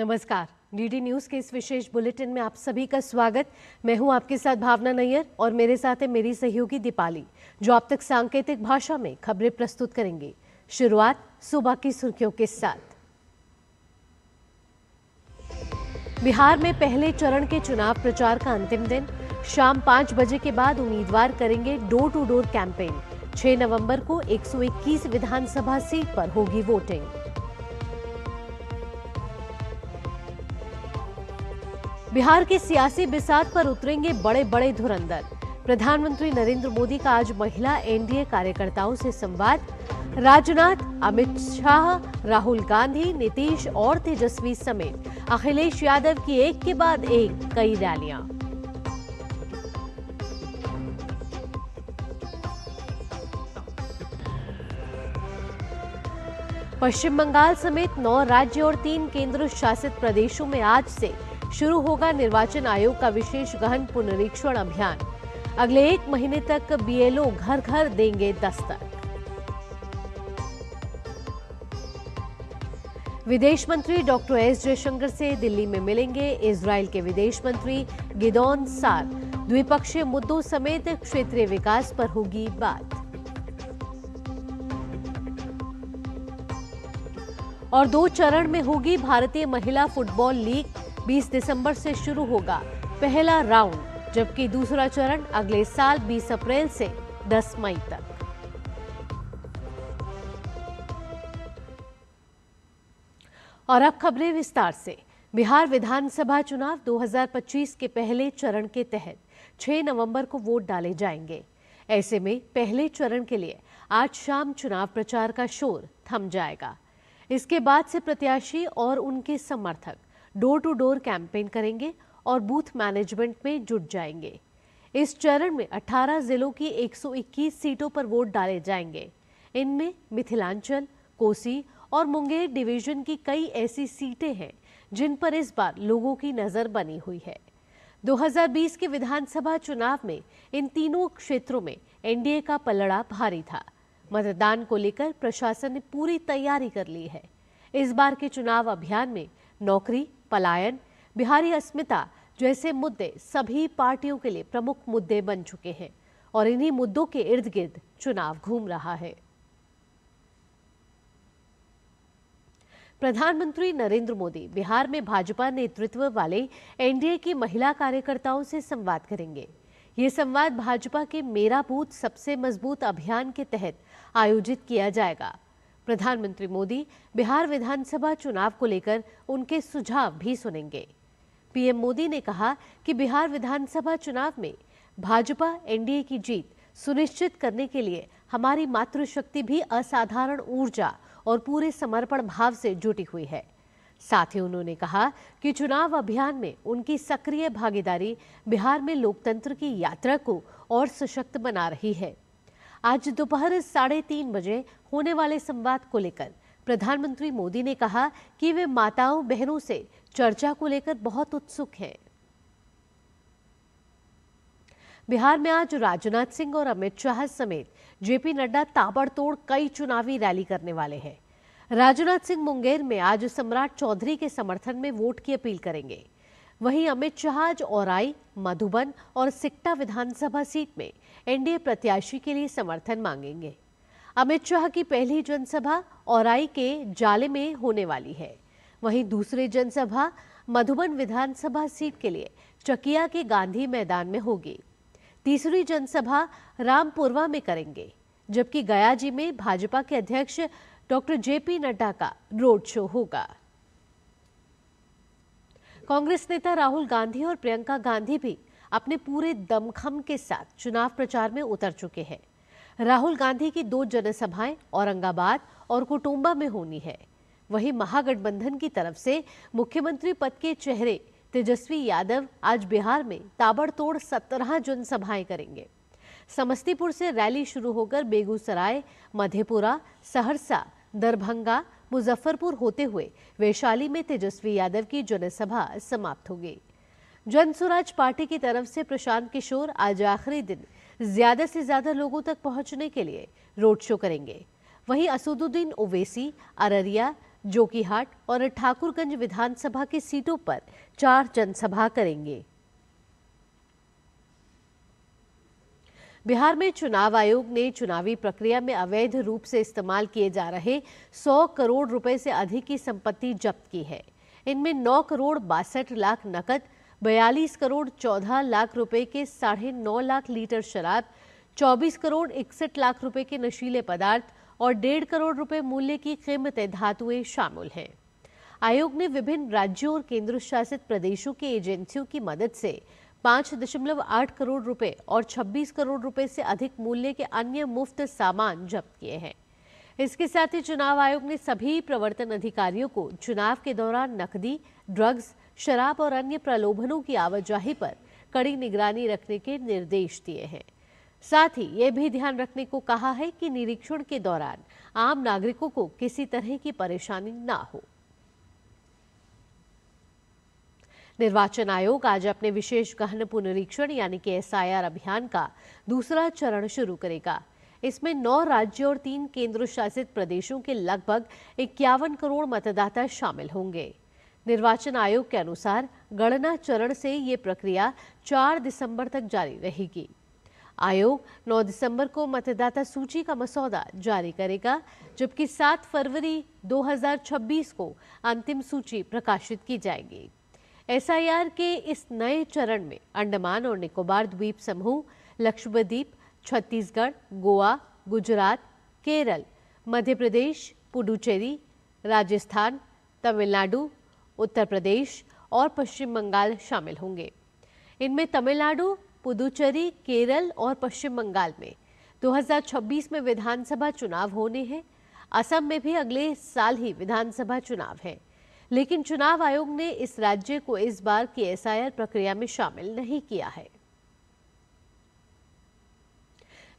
नमस्कार। DD news के इस विशेष बुलेटिन में आप सभी का स्वागत। मैं हूं आपके साथ भावना नैयर और मेरे साथ है मेरी सहयोगी दीपाली, जो आप तक सांकेतिक भाषा में खबरें प्रस्तुत करेंगी। शुरुआत सुबह की सुर्खियों के साथ। बिहार में पहले चरण के चुनाव प्रचार का अंतिम दिन। शाम 5 बजे के बाद उम्मीदवार करेंगे डोर टू डोर कैंपेन। 6 नवंबर को 121 विधानसभा सीट पर होगी वोटिंग। बिहार के सियासी बिसात पर उतरेंगे बड़े बड़े धुरंधर। प्रधानमंत्री नरेंद्र मोदी का आज महिला एनडीए कार्यकर्ताओं से संवाद। राजनाथ, अमित शाह, राहुल गांधी, नीतीश और तेजस्वी समेत अखिलेश यादव की एक के बाद एक कई रैलियां। पश्चिम बंगाल समेत 9 राज्य और 3 केंद्र शासित प्रदेशों में आज से शुरू होगा निर्वाचन आयोग का विशेष गहन पुनरीक्षण अभियान। अगले 1 महीने तक बीएलओ घर घर देंगे दस्तक। विदेश मंत्री डॉक्टर एस जयशंकर से दिल्ली में मिलेंगे इजरायल के विदेश मंत्री गिदोन सार। द्विपक्षीय मुद्दों समेत क्षेत्रीय विकास पर होगी बात। और 2 चरण में होगी भारतीय महिला फुटबॉल लीग। 20 दिसंबर से शुरू होगा पहला राउंड, जबकि दूसरा चरण अगले साल 20 अप्रैल से 10 मई तक। और अब खबरें विस्तार से। बिहार विधानसभा चुनाव 2025 के पहले चरण के तहत 6 नवंबर को वोट डाले जाएंगे। ऐसे में पहले चरण के लिए आज शाम चुनाव प्रचार का शोर थम जाएगा। इसके बाद से प्रत्याशी और उनके समर्थक डोर टू डोर कैंपेन करेंगे और बूथ मैनेजमेंट में जुट जाएंगे। इस चरण में 18 जिलों की 121 सीटों पर वोट डाले जाएंगे। इनमें मिथिलांचल, कोसी और मुंगेर डिवीजन की कई ऐसी सीटें हैं जिन पर इस बार लोगों की नजर बनी हुई है। 2020 के विधानसभा चुनाव में इन तीनों क्षेत्रों में एनडीए का पलड़ा भारी था। मतदान को लेकर प्रशासन ने पूरी तैयारी कर ली है। इस बार के चुनाव अभियान में नौकरी, पलायन, बिहारी अस्मिता जैसे मुद्दे सभी पार्टियों के लिए प्रमुख मुद्दे बन चुके हैं और इन्हीं मुद्दों के इर्द गिर्द चुनाव घूम रहा है। प्रधानमंत्री नरेंद्र मोदी बिहार में भाजपा नेतृत्व वाले एनडीए की महिला कार्यकर्ताओं से संवाद करेंगे। ये संवाद भाजपा के मेरा बूथ सबसे मजबूत अभियान के तहत आयोजित किया जाएगा। प्रधानमंत्री मोदी बिहार विधानसभा चुनाव को लेकर उनके सुझाव भी सुनेंगे। पीएम मोदी ने कहा कि बिहार विधानसभा चुनाव में भाजपा एनडीए की जीत सुनिश्चित करने के लिए हमारी मातृशक्ति भी असाधारण ऊर्जा और पूरे समर्पण भाव से जुटी हुई है। साथ ही उन्होंने कहा कि चुनाव अभियान में उनकी सक्रिय भागीदारी बिहार में लोकतंत्र की यात्रा को और सशक्त बना रही है। आज दोपहर 3:30 बजे होने वाले संवाद को लेकर प्रधानमंत्री मोदी ने कहा कि वे माताओं बहनों से चर्चा को लेकर बहुत उत्सुक हैं। बिहार में आज राजनाथ सिंह और अमित शाह समेत जेपी नड्डा ताबड़तोड़ कई चुनावी रैली करने वाले हैं। राजनाथ सिंह मुंगेर में आज सम्राट चौधरी के समर्थन में वोट की अपील करेंगे। वहीं अमित शाह आज औराई, मधुबन और सिकटा विधानसभा सीट में एनडीए प्रत्याशी के लिए समर्थन मांगेंगे। अमित शाह की पहली जनसभा औराई के जाले में होने वाली है। वहीं दूसरी जनसभा मधुबन विधानसभा सीट के लिए चकिया के गांधी मैदान में होगी। तीसरी जनसभा रामपुरवा में करेंगे, जबकि गयाजी में भाजपा के अध्यक्ष डॉक्टर जेपी नड्डा का रोड शो होगा। कांग्रेस नेता राहुल गांधी और प्रियंका गांधी भी अपने पूरे दमखम के साथ चुनाव प्रचार में उतर चुके हैं। राहुल गांधी की 2 जनसभाएं औरंगाबाद और कुटुंबा में होनी है। वहीं महागठबंधन की तरफ से मुख्यमंत्री पद के चेहरे तेजस्वी यादव आज बिहार में ताबड़तोड़ 17 जनसभाएं करेंगे। समस्तीपुर से रैली शुरू होकर बेगूसराय, मधेपुरा, सहरसा, दरभंगा, मुजफ्फरपुर होते हुए वैशाली में तेजस्वी यादव की जनसभा समाप्त होगी। जनसुराज पार्टी की तरफ से प्रशांत किशोर आज आखिरी दिन ज्यादा से ज्यादा लोगों तक पहुंचने के लिए रोड शो करेंगे। वहीं असदुद्दीन ओवैसी अररिया, जोकीहाट और ठाकुरगंज विधानसभा की सीटों पर 4 जनसभा करेंगे। बिहार में चुनाव आयोग ने चुनावी प्रक्रिया में अवैध रूप से इस्तेमाल किए जा रहे 100 करोड़ रुपए से अधिक की संपत्ति जब्त की है। इनमें 9 करोड़ 62 लाख नकद, 42 करोड़ 14 लाख रुपए के 9.5 लाख लीटर शराब, 24 करोड़ 61 लाख रुपए के नशीले पदार्थ और 1.5 करोड़ रुपए मूल्य की कीमती धातुएं शामिल हैं। आयोग ने विभिन्न राज्यों और केंद्र शासित प्रदेशों की एजेंसियों की मदद से 5.8 करोड़ रुपए और 26 करोड़ रुपए से अधिक मूल्य के अन्य मुफ्त सामान जब्त किए हैं। इसके साथ ही चुनाव आयोग ने सभी प्रवर्तन अधिकारियों को चुनाव के दौरान नकदी, ड्रग्स, शराब और अन्य प्रलोभनों की आवाजाही पर कड़ी निगरानी रखने के निर्देश दिए हैं। साथ ही ये भी ध्यान रखने को कहा है कि निरीक्षण के दौरान आम नागरिकों को किसी तरह की परेशानी ना हो। निर्वाचन आयोग आज अपने विशेष गहन पुनरीक्षण यानी कि SIR अभियान का दूसरा चरण शुरू करेगा। इसमें 9 राज्यों और 3 केंद्र शासित प्रदेशों के लगभग 51 करोड़ मतदाता शामिल होंगे। निर्वाचन आयोग के अनुसार गणना चरण से ये प्रक्रिया 4 दिसंबर तक जारी रहेगी। आयोग 9 दिसंबर को मतदाता सूची का मसौदा जारी करेगा, जबकि 7 फरवरी 2026 को अंतिम सूची प्रकाशित की जाएगी। SIR के इस नए चरण में अंडमान और निकोबार द्वीप समूह, लक्षद्वीप, छत्तीसगढ़, गोवा, गुजरात, केरल, मध्य प्रदेश, पुडुचेरी, राजस्थान, तमिलनाडु, उत्तर प्रदेश और पश्चिम बंगाल शामिल होंगे। इनमें तमिलनाडु, पुडुचेरी, केरल और पश्चिम बंगाल में 2026 में विधानसभा चुनाव होने हैं। असम में भी अगले साल ही विधानसभा चुनाव है, लेकिन चुनाव आयोग ने इस राज्य को इस बार की SIR प्रक्रिया में शामिल नहीं किया है।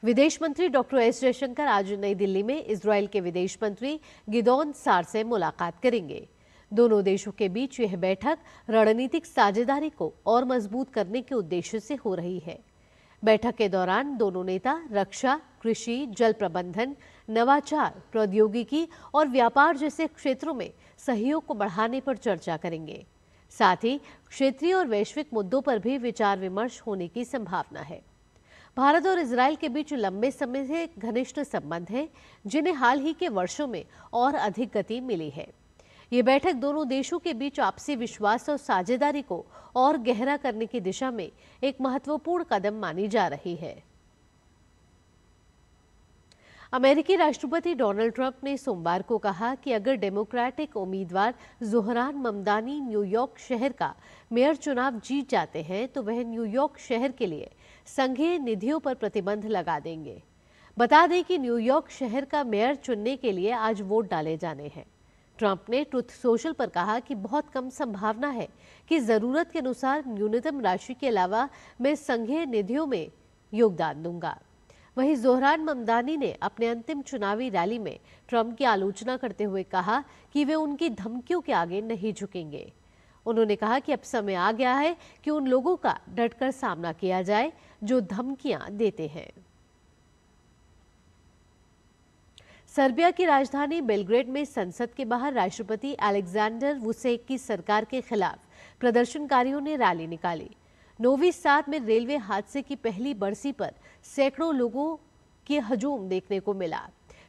विदेश मंत्री डॉक्टर एस जयशंकर आज नई दिल्ली में इजरायल के विदेश मंत्री गिदोन सार से मुलाकात करेंगे। दोनों देशों के बीच यह बैठक रणनीतिक साझेदारी को और मजबूत करने के उद्देश्य से हो रही है। बैठक के दौरान दोनों नेता रक्षा, कृषि, जल प्रबंधन, नवाचार, प्रौद्योगिकी और व्यापार जैसे क्षेत्रों में सहयोग को बढ़ाने पर चर्चा करेंगे। साथ ही क्षेत्रीय और वैश्विक मुद्दों पर भी विचार विमर्श होने की संभावना है। भारत और इजरायल के बीच लंबे समय से घनिष्ठ संबंध हैं, जिन्हें हाल ही के वर्षों में और अधिक गति मिली है। ये बैठक दोनों देशों के बीच आपसी विश्वास और साझेदारी को और गहरा करने की दिशा में एक महत्वपूर्ण कदम मानी जा रही है। अमेरिकी राष्ट्रपति डोनाल्ड ट्रंप ने सोमवार को कहा कि अगर डेमोक्रेटिक उम्मीदवार जोहरान ममदानी न्यूयॉर्क शहर का मेयर चुनाव जीत जाते हैं तो वह न्यूयॉर्क शहर के लिए संघीय निधियों पर प्रतिबंध लगा देंगे। बता दें कि न्यूयॉर्क शहर का मेयर चुनने के लिए आज वोट डाले जाने हैं। ट्रंप ने ट्रुथ सोशल पर कहा कि बहुत कम संभावना है कि जरूरत के अनुसार न्यूनतम राशि के अलावा मैं संघीय निधियों में योगदान दूंगा। वहीं जोहरान ममदानी ने अपने अंतिम चुनावी रैली में ट्रंप की आलोचना करते हुए कहा कि वे उनकी धमकियों के आगे नहीं झुकेंगे। उन्होंने कहा कि अब समय आ गया है कि उन लोगों का डटकर सामना किया जाए जो धमकियां देते हैं। सर्बिया की राजधानी बेलग्रेड में संसद के बाहर राष्ट्रपति अलेक्जेंडर वुसिक की सरकार के खिलाफ प्रदर्शनकारियों ने रैली निकाली। नोवी साद में रेलवे हादसे की पहली बरसी पर सैकड़ों लोगों के हजूम देखने को मिला।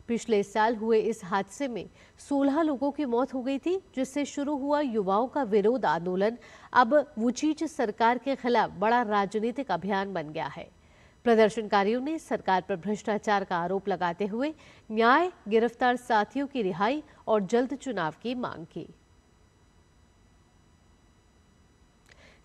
पिछले साल हुए इस हादसे में 16 लोगों की मौत हो गई थी, जिससे शुरू हुआ युवाओं का विरोध आंदोलन अब वुचिच सरकार के खिलाफ बड़ा राजनीतिक अभियान बन गया है। प्रदर्शनकारियों ने सरकार पर भ्रष्टाचार का आरोप लगाते हुए न्याय, गिरफ्तार साथियों की रिहाई और जल्द चुनाव की मांग की।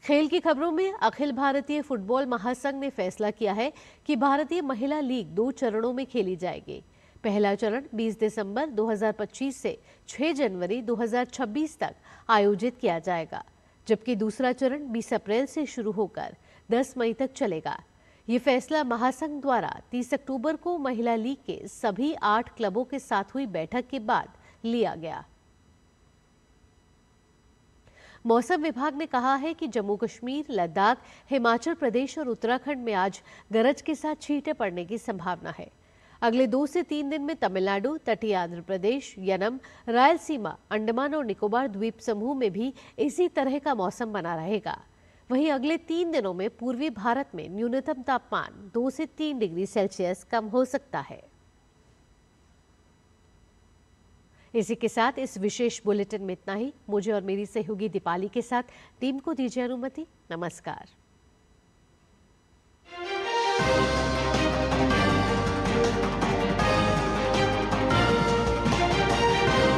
खेल की खबरों में अखिल भारतीय फुटबॉल महासंघ ने फैसला किया है कि भारतीय महिला लीग 2 चरणों में खेली जाएगी। पहला चरण 20 दिसंबर 2025 से 6 जनवरी 2026 तक आयोजित किया जाएगा, जबकि दूसरा चरण 20 अप्रैल से शुरू होकर 10 मई तक चलेगा। ये फैसला महासंघ द्वारा 30 अक्टूबर को महिला लीग के सभी 8 क्लबों के साथ हुई बैठक के बाद लिया गया। मौसम विभाग ने कहा है कि जम्मू कश्मीर, लद्दाख, हिमाचल प्रदेश और उत्तराखंड में आज गरज के साथ छींटे पड़ने की संभावना है। अगले 2 से 3 दिन में तमिलनाडु, तटीय आंध्र प्रदेश, यनम, रायलसीमा, अंडमान और निकोबार द्वीप समूह में भी इसी तरह का मौसम बना रहेगा। वहीं अगले 3 दिनों में पूर्वी भारत में न्यूनतम तापमान 2 से 3 डिग्री सेल्सियस कम हो सकता है। इसी के साथ इस विशेष बुलेटिन में इतना ही। मुझे और मेरी सहयोगी दीपाली के साथ टीम को दीजिए अनुमति। नमस्कार।